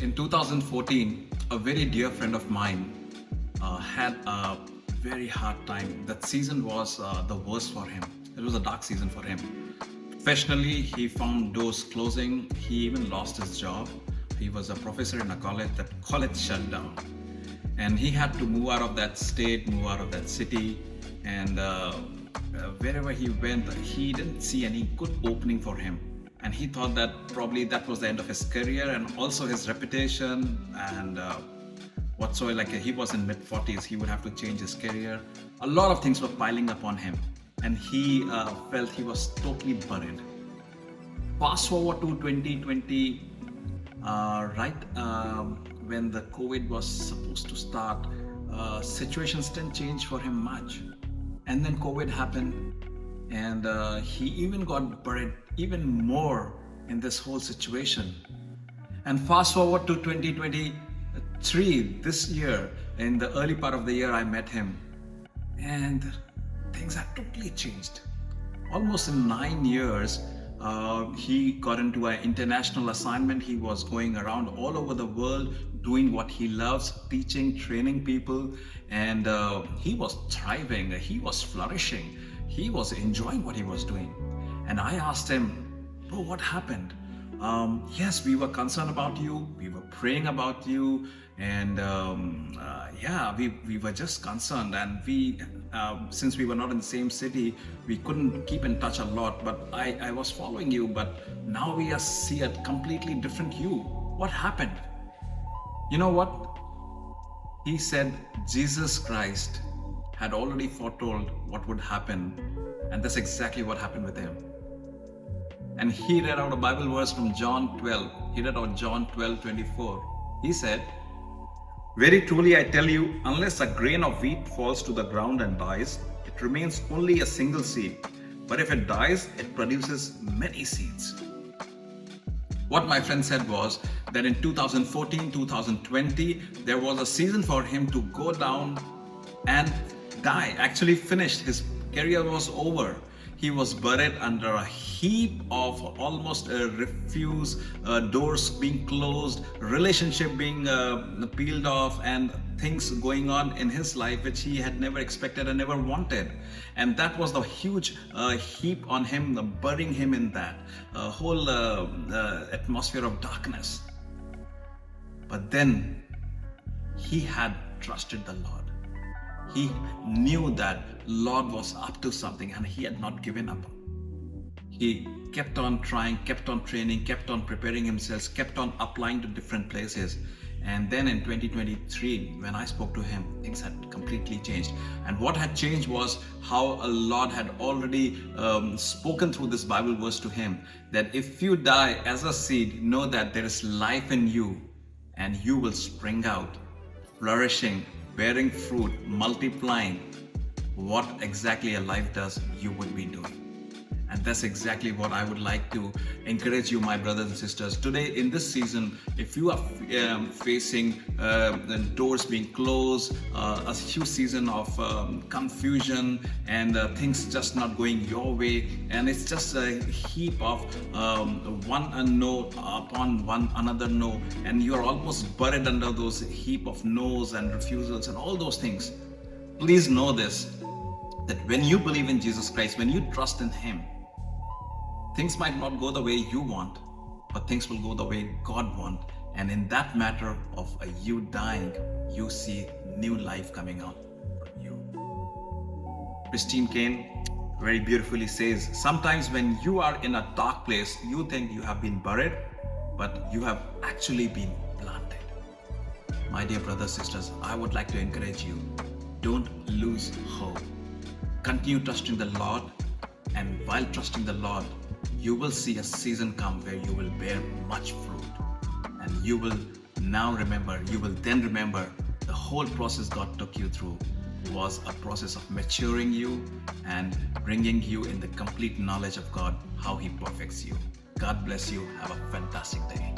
In 2014, a very dear friend of mine had a very hard time. That season was the worst for him. It was a dark season for him. Professionally, he found doors closing. He even lost his job. He was a professor in a college. That college shut down. And he had to move out of that state, move out of that city. And wherever he went, he didn't see any good opening for him. And he thought that probably that was the end of his career and also his reputation and whatsoever. Like he was in mid-40s, he would have to change his career. A lot of things were piling up on him, and he felt he was totally buried. Fast forward to 2020, when the COVID was supposed to start, situations didn't change for him much. And then COVID happened, and he even got buried even more in this whole situation. And fast forward to 2023, this year, in the early part of the year, I met him, and things had totally changed. Almost in 9 years, he got into an international assignment. He was going around all over the world doing what he loves, teaching, training people, and he was thriving, he was flourishing, he was enjoying what he was doing. And I asked him, bro, what happened? Yes, we were concerned about you, we were praying about you, and we were just concerned, and we since we were not in the same city, we couldn't keep in touch a lot, but I was following you, but now we see a completely different you. What happened? You know what? He said Jesus Christ had already foretold what would happen, and that's exactly what happened with him. And he read out a Bible verse from John 12. He read out John 12:24. He said, "Very truly I tell you, unless a grain of wheat falls to the ground and dies, it remains only a single seed. But if it dies, it produces many seeds." What my friend said was that in 2014, 2020, there was a season for him to go down and die, actually finished. His career was over. He was buried under a heap of almost refuse, doors being closed, relationship being peeled off, and things going on in his life which he had never expected and never wanted. And that was the huge heap on him, burying him in that whole atmosphere of darkness. But then he had trusted the Lord. He knew that Lord was up to something, and he had not given up. He kept on trying, kept on training, kept on preparing himself, kept on applying to different places. And then in 2023, when I spoke to him, things had completely changed. And what had changed was how a Lord had already spoken through this Bible verse to him, that if you die as a seed, know that there is life in you, and you will spring out, flourishing, bearing fruit, multiplying. What exactly a life does, you would be doing. And that's exactly what I would like to encourage you, my brothers and sisters. Today, in this season, if you are facing the doors being closed, a huge season of confusion, and things just not going your way, and it's just a heap of one no upon one another no, and you're almost buried under those heap of no's and refusals and all those things. Please know this, that when you believe in Jesus Christ, when you trust in Him, things might not go the way you want, but things will go the way God wants. And in that matter of you dying, you see new life coming out from you. Christine Kane very beautifully says, sometimes when you are in a dark place, you think you have been buried, but you have actually been planted. My dear brothers, sisters, I would like to encourage you, don't lose hope. Continue trusting the Lord, and while trusting the Lord, you will see a season come where you will bear much fruit. And you will then remember the whole process God took you through was a process of maturing you and bringing you in the complete knowledge of God, how He perfects you. God bless you. Have a fantastic day.